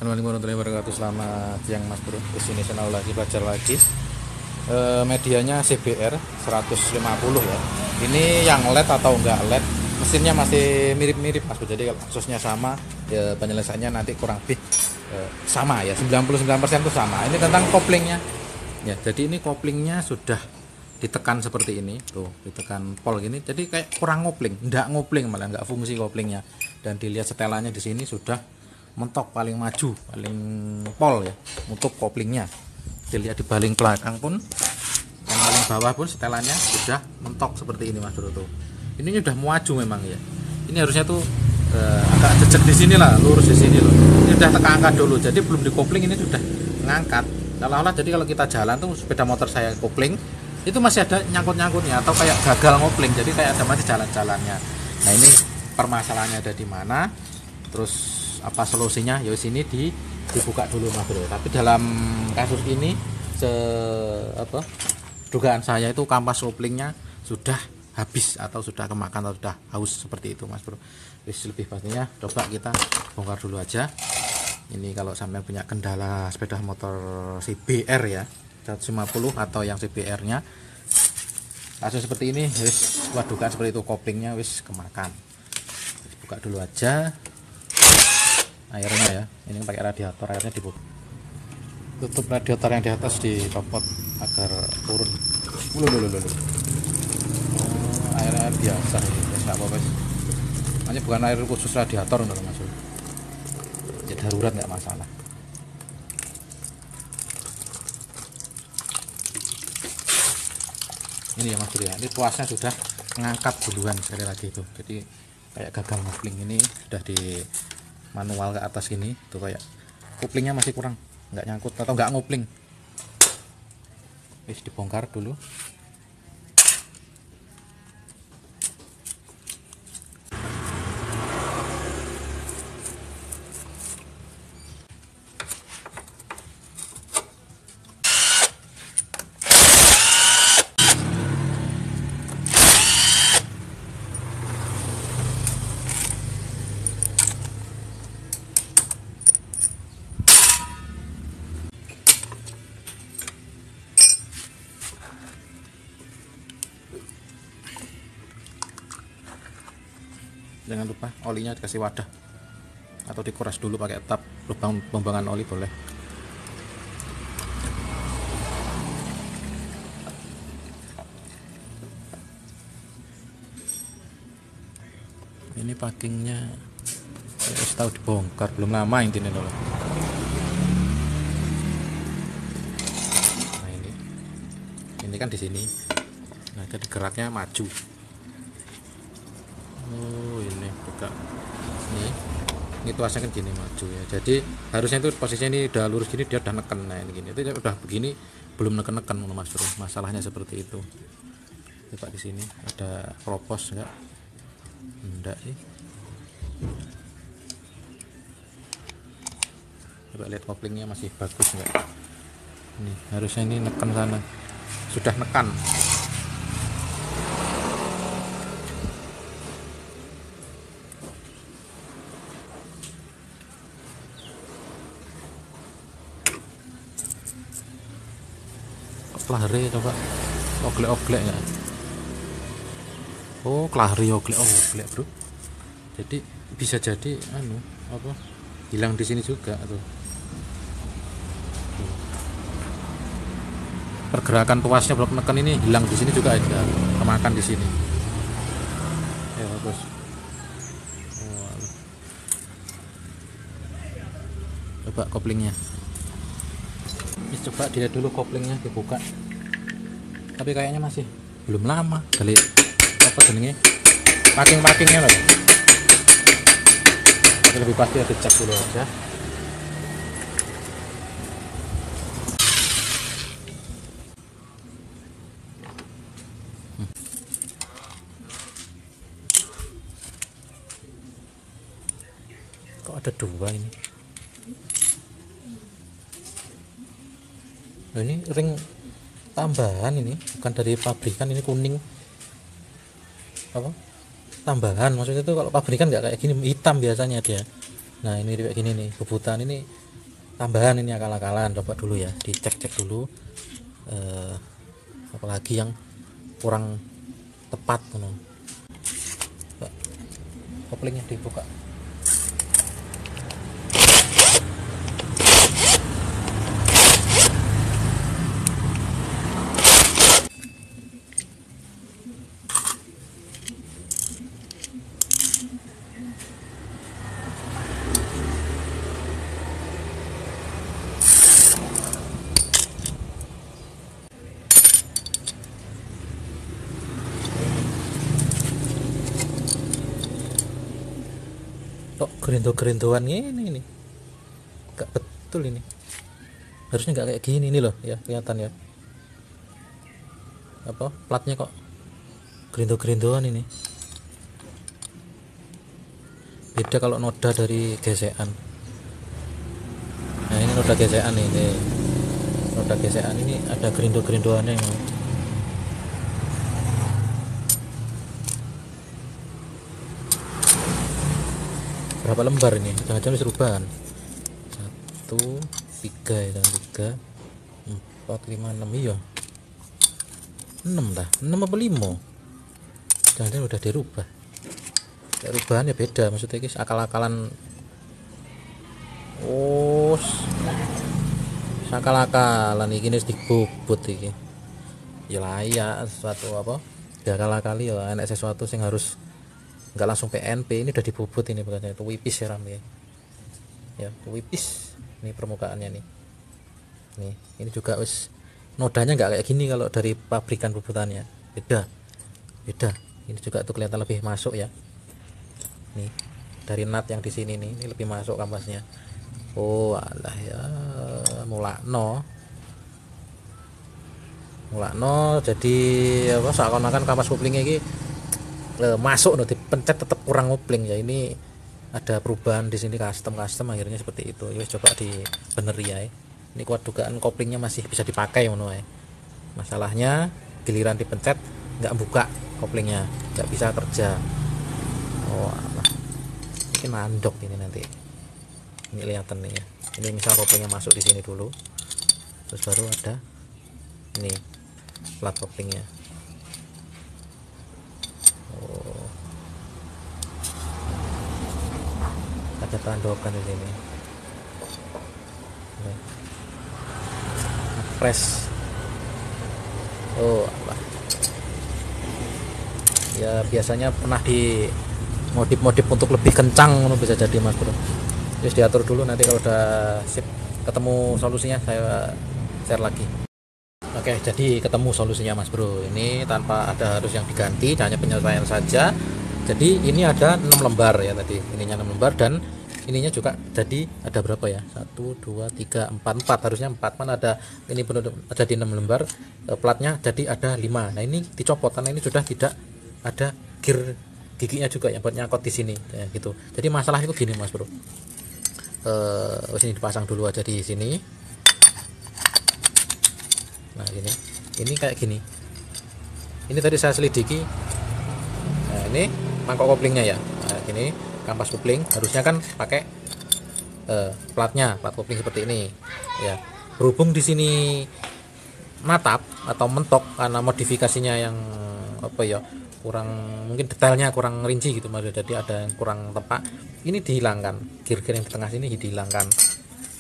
Assalamualaikum warahmatullahi wabarakatuh. Selamat siang Mas Bro. Di sini channel lagi belajar lagi. Medianya CBR 150 ya. Ini yang LED atau enggak LED? Mesinnya masih mirip-mirip Mas Bro. Jadi kalau kasusnya sama, ya penyelesaiannya nanti kurang lebih sama ya. 99% itu sama. Ini tentang koplingnya. Ya, jadi ini koplingnya sudah ditekan seperti ini. Tuh, ditekan pol gini. Jadi kayak kurang ngopling, enggak ngopling malah enggak fungsi koplingnya. Dan dilihat setelannya di sini sudah mentok paling maju, paling pol ya untuk koplingnya. Dilihat di baling belakang pun, yang paling bawah pun setelannya sudah mentok seperti ini Mas Bro tuh. Ini sudah maju memang ya. Ini harusnya tuh agak jejak di sini lah, lurus di sini loh. Ini sudah tekan angkat dulu, jadi belum dikopling ini sudah ngangkat. Seolah-olah jadi kalau kita jalan tuh sepeda motor saya kopling itu masih ada nyangkut-nyangkutnya atau kayak gagal ngopling, jadi kayak ada masih jalan-jalannya. Nah ini permasalahannya ada di mana? Terus apa solusinya? Ya sini dibuka dulu Mas Bro. Tapi dalam kasus ini dugaan saya itu kampas koplingnya sudah habis atau sudah kemakan atau sudah haus seperti itu Mas Bro. Lebih pastinya coba kita bongkar dulu aja. Ini kalau sampai punya kendala sepeda motor CBR ya 150 atau yang CBR-nya kasus seperti ini, wis wadukan seperti itu, koplingnya wis kemakan. Buka dulu aja airnya ya. Ini pakai radiator, airnya dibuka. Tutup radiator yang di atas dicopot agar turun. Air biasa ini, nggak apa-apa. Hanya bukan air khusus radiator untuk masuk. Ya darurat nggak masalah. Ini ya Mas Bro ya. Ini tuasnya sudah ngangkat duluan sekali lagi itu. Jadi kayak gagal ngopling, ini sudah di manual ke atas gini tuh, kayak koplingnya masih kurang, nggak nyangkut atau nggak ngopling. Wis dibongkar dulu. Jangan lupa olinya dikasih wadah atau dikuras dulu pakai tap lubang pembuangan oli boleh. Ini packingnya harus tahu dibongkar, belum lama intinya loh. Nah ini kan di sini. Nah jadi geraknya maju. Oh ini buka ini tuasnya kan gini maju ya, jadi harusnya itu posisinya ini udah lurus gini, dia udah neken. Nah ini gini, itu udah begini belum neken-neken Mas Bro, masalahnya seperti itu. Coba di sini ada propos enggak sih, coba lihat koplingnya masih bagus enggak. Ini harusnya ini neken sana, sudah neken. Kelari coba oglek-oglek ya. Oh kelari oglek-oglek Bro, jadi bisa jadi hilang di sini juga tuh. Pergerakan tuasnya blok neken ini hilang di sini juga, ada kemakan di sini ya bagus. Coba koplingnya, coba dilihat dulu koplingnya, dibuka. Tapi kayaknya masih belum lama kali apa jenenge packing-packingnya loh. Tapi lebih pasti ada cek dulu aja. Kok ada dua ini? Nah, ini ring tambahan, ini bukan dari pabrikan, ini kuning apa tambahan maksudnya. Itu kalau pabrikan nggak kayak gini, hitam biasanya dia. Nah ini kayak gini nih, kebutan ini tambahan ini akal-akalan, coba dulu ya, dicek-cek dulu apalagi yang kurang tepat koplingnya dibuka. Kok gerindu-gerinduan ini gak betul ini, harusnya nggak kayak gini nih loh ya, kelihatan ya apa platnya kok gerindu-gerinduan ini. Beda kalau noda dari gesekan. Nah ini noda gesekan ini, noda gesekan ini ada gerindu-gerinduannya ini. Berapa lembar ini? Jangan-jangan serubahan. 1, 3 ya, 3, 4, 5, 6 iya. 6 dah, 6 apa 5? Jangan-jangan udah dirubah. Ya, rubahan ya beda, maksudnya guys, akal-akalan. Oh, akal-akalan iki wis dibobot iki. Ya layak sesuatu apa? Ya akal-akali ya enak sesuatu sing harus nggak langsung PNP. Ini udah dibobot ini bukannya itu wipis ya ram ya wipis ini permukaannya nih ini juga wis nodanya nggak kayak gini kalau dari pabrikan bobotannya, beda ini juga tuh kelihatan lebih masuk ya nih dari nut yang di sini nih, ini lebih masuk kampasnya. Oh alah ya mulakno jadi apa seakan-akan kampas koplingnya ini masuk no, dipencet tetap kurang kopling ya. Ini ada perubahan di sini, custom akhirnya seperti itu ya. Coba dibeneri ya, ini kuat dugaan koplingnya masih bisa dipakai ya. Masalahnya giliran dipencet nggak buka koplingnya, nggak bisa kerja. Oh alah, ini mandok ini nanti, ini kelihatan nih ya. Ini misal koplingnya masuk di sini dulu, terus baru ada ini plat koplingnya. Ada tandokan di sini. Press. Oh, apa? Ya biasanya pernah di modif untuk lebih kencang, bisa jadi mas bro. Terus diatur dulu, nanti kalau udah sip ketemu solusinya saya share lagi. Oke, jadi ketemu solusinya mas bro. Ini tanpa ada harus yang diganti, hanya penyesuaian saja. Jadi ini ada 6 lembar ya tadi, ininya 6 lembar dan ininya juga jadi ada berapa ya, 1 2 3 4 harusnya 4, mana ada ini benar ada di 6 lembar platnya, jadi ada 5. Nah ini dicopot karena ini sudah tidak ada giginya juga yang buat nyangkut di sini ya, gitu. Jadi masalah itu gini mas bro, sini dipasang dulu aja di sini. Nah ini kayak gini, ini tadi saya selidiki. Nah ini mangkok koplingnya ya, nah gini kampas kopling harusnya kan pakai plat kopling seperti ini ya. Berhubung di sini natap atau mentok karena modifikasinya yang apa ya, kurang mungkin detailnya kurang rinci gitu mas, jadi ada yang kurang tepat. Ini dihilangkan, gear-gear yang di tengah sini dihilangkan.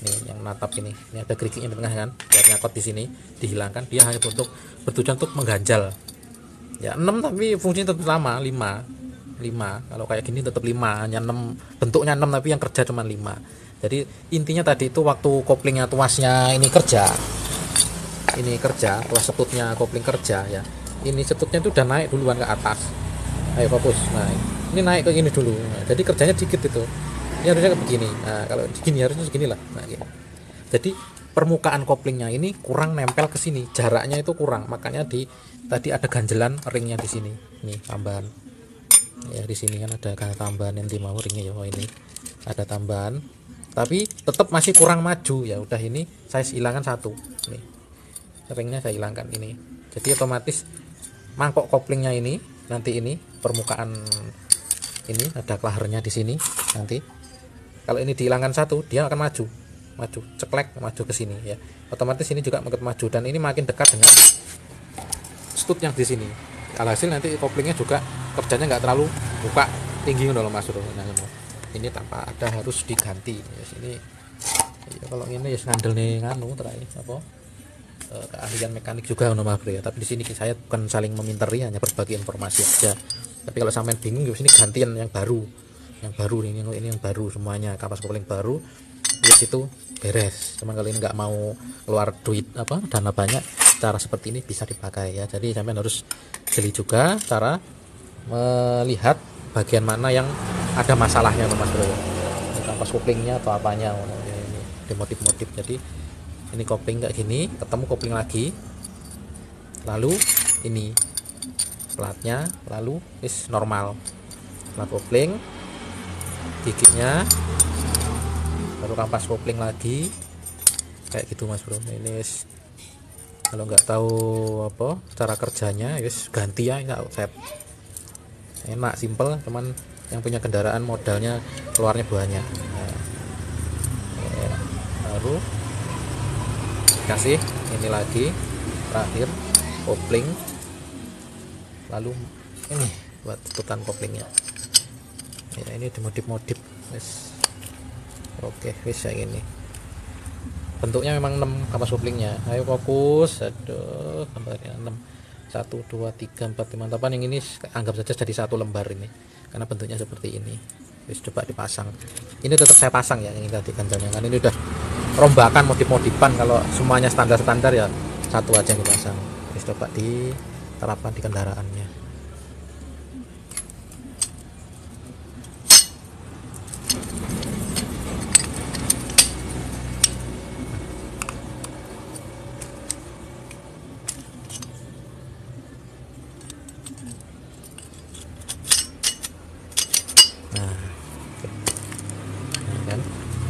Nih yang natap ini ada gerigiknya di tengah kan, biar nyangkut di sini dihilangkan. Dia hanya untuk bertujuan untuk mengganjal ya. 6 tapi fungsinya tetap sama 5. Kalau kayak gini tetap 5, hanya 6 bentuknya 6 tapi yang kerja cuma 5. Jadi intinya tadi itu waktu koplingnya tuasnya ini kerja, tuas setutnya kopling kerja ya, ini setutnya itu udah naik duluan ke atas. Ayo fokus, nah ini naik ke gini dulu. Nah, jadi kerjanya dikit itu, ini harusnya begini. Nah kalau segini harusnya segini lah. Nah, gitu. Jadi permukaan koplingnya ini kurang nempel ke sini, jaraknya itu kurang, makanya tadi ada ganjelan ringnya di sini. Nih tambahan ya, di sini kan ada tambahan yang mau ringnya ya. Oh ini ada tambahan tapi tetap masih kurang maju ya. Udah ini saya hilangkan satu nih, ringnya saya hilangkan ini. Jadi otomatis mangkok koplingnya ini nanti ini permukaan ini ada klahernya di sini. Nanti kalau ini dihilangkan satu dia akan maju maju, ceklek maju ke sini ya. Otomatis ini juga makin maju dan ini makin dekat dengan stud yang di sini. Alhasil nanti koplingnya juga kerjanya nggak terlalu buka tinggi loh Mas Bro. Nah, ini tanpa ada harus diganti. Ya sini ya, kalau ini ya ngandel nih nganu terakhir apa? Keahlian mekanik juga Mas Bro ya. Tapi di sini saya bukan saling meminteri, hanya berbagi informasi aja. Tapi kalau sampean bingung di sini gantian yang baru. Yang baru ini yang baru semuanya, kapas kopling baru. Ya situ beres. Cuman kalau ini nggak mau keluar duit apa dana banyak, cara seperti ini bisa dipakai ya. Jadi sampean harus jeli juga cara melihat bagian mana yang ada masalahnya Mas Bro. Ini kapas koplingnya atau apanya ya, ini dimodif-modif. Jadi ini kopling kayak gini, ketemu kopling lagi. Lalu ini platnya, lalu is normal. Plat kopling, giginya, baru kampas kopling lagi kayak gitu Mas Bro. Ini kalau nggak tahu apa cara kerjanya wis ganti ya, nggak outset. Enak, simple, cuman yang punya kendaraan modalnya keluarnya banyak. Nah, baru kasih ini lagi terakhir kopling, lalu ini buat tutupan koplingnya ya. Ini dimodif-modif wis. Oke wis kayak gini bentuknya, memang 6 kapas koplingnya. Ayo fokus, aduh gambarnya 6, 1 2 3 4 5 8. Yang ini anggap saja jadi satu lembar ini karena bentuknya seperti ini. Wis coba dipasang, ini tetap saya pasang ya yang tadi ganjalnya kan ini udah rombakan modif-modifan. Kalau semuanya standar-standar ya satu aja yang dipasang. Wis coba diterapkan di kendaraannya.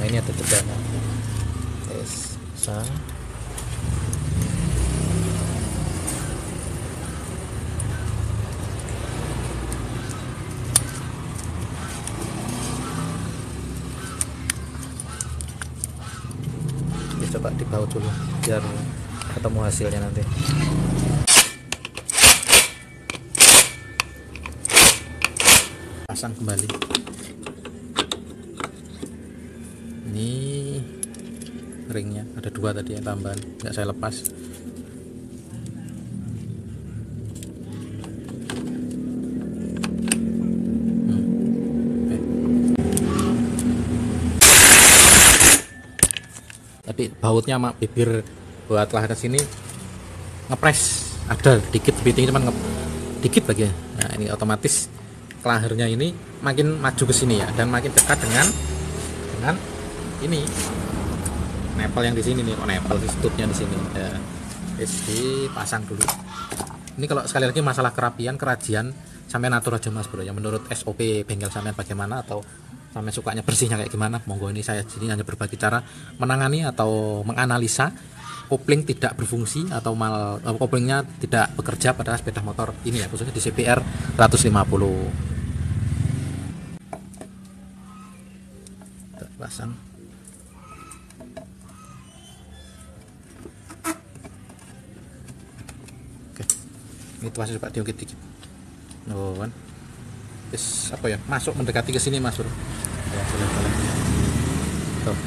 Nah ini ada tekanan tes sang coba dibaut dulu biar ketemu hasilnya nanti. Pasang kembali. Ini ringnya ada 2 tadi yang tambahan, nggak saya lepas. Tadi bautnya sama bibir buat lahan sini ngepres ada dikit fitting, cuman dikit lagi ya. Nah ini otomatis kelahernya ini makin maju ke sini ya, dan makin dekat dengan ini nepel yang di sini nih. Nepel tutupnya di sini ya. Dipasang dulu. Ini kalau sekali lagi masalah kerapian, kerajian sampai atur aja Mas Bro ya, menurut SOP bengkel sampai bagaimana, atau sampai sukanya bersihnya kayak gimana, monggo. Ini saya sini hanya berbagi cara menangani atau menganalisa kopling tidak berfungsi atau koplingnya tidak bekerja pada sepeda motor ini ya, khususnya di CBR 150. Pasang. Oke, ini tuasnya coba diungkit dikit. Oh kan, terus apa ya, masuk mendekati ke sini Mas Bro ya, boleh. Tuh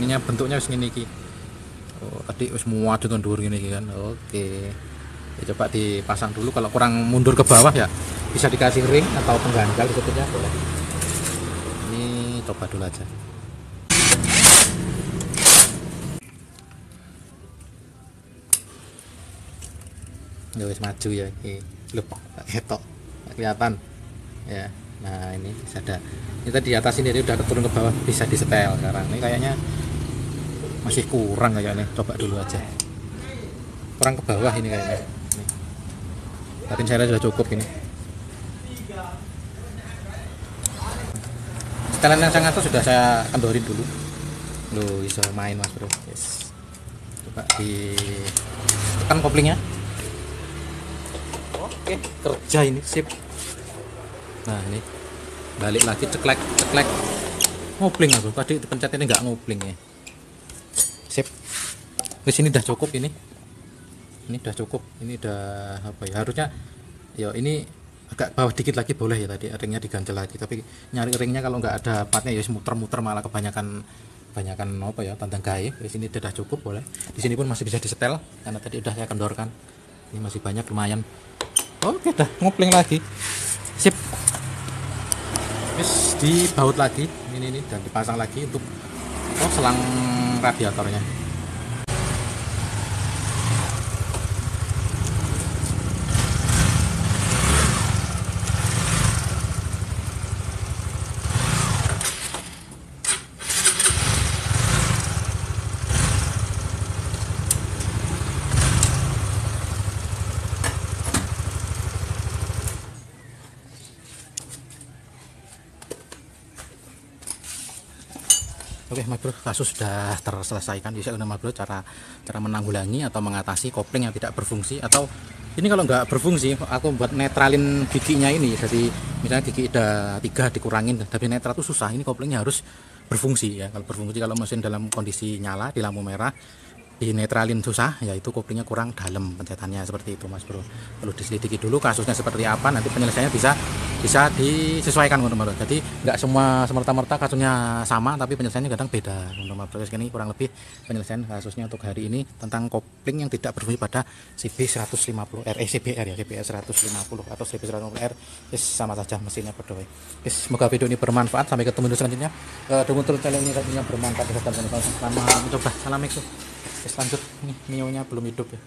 ininya bentuknya wis ngene iki. Oh tadi wis muat dengan dhuwur ngene iki kan. Oke ya, coba dipasang dulu. Kalau kurang mundur ke bawah ya bisa dikasih ring atau pengganjal sebetulnya boleh. Ini coba dulu aja. Ya wis maju ya iki. Loh, ketok. Kelihatan. Ya. Nah, ini ada. Ini tadi di atas ini dia udah turun ke bawah, bisa disetel sekarang. Ini kayaknya masih kurang kayaknya. Coba dulu aja. Kurang ke bawah ini kayaknya. Nih. Tapi saya sudah cukup ini. Setelan yang sangat sudah saya kendorin dulu. Loh, bisa main Mas Bro. Yes. Coba ditekan koplingnya. Oke, kerja ini sip. Nah ini balik lagi, ceklek ngopling aku tadi pencet ini nggak ngopling ya. Sip. Di sini udah cukup ini. Ini udah cukup. Ini udah apa ya? Harusnya ya ini agak bawah dikit lagi boleh ya, tadi ringnya diganjel lagi, tapi nyari ringnya kalau nggak ada partnya ya muter-muter, malah kebanyakan apa ya, tandang gaib. Di sini udah cukup boleh. Di sini pun masih bisa disetel karena tadi udah saya kendorkan. Ini masih banyak lumayan. Oke, dah ngopling lagi. Sip. Terus dibaut lagi ini dan dipasang lagi untuk selang radiatornya. Oke Mas Bro, kasus sudah terselesaikan. Bisa Mas Bro cara menanggulangi atau mengatasi kopling yang tidak berfungsi, atau ini kalau nggak berfungsi aku buat netralin giginya ini. Jadi misalnya gigi ada 3 dikurangin, tapi netral itu susah. Ini koplingnya harus berfungsi ya. Kalau berfungsi, kalau mesin dalam kondisi nyala di lampu merah dinetralin susah, yaitu koplingnya kurang dalam pencetannya, seperti itu Mas Bro. Perlu diselidiki dulu kasusnya seperti apa, nanti penyelesaiannya bisa disesuaikan teman-teman. Jadi nggak semua semerta-merta kasusnya sama, tapi penyelesaiannya kadang beda teman-teman. Ini kurang lebih penyelesaian kasusnya untuk hari ini tentang kopling yang tidak berfungsi pada CB150R, CBR ya, CBR 150 atau CB 150R. Sama saja mesinnya berdua. Semoga video ini bermanfaat. Sampai ketemu di selanjutnya. Dukung terus channel ini yang bermanfaat. Selamat mencoba. Salam Mixu. Lanjut, nih mionya belum hidup ya.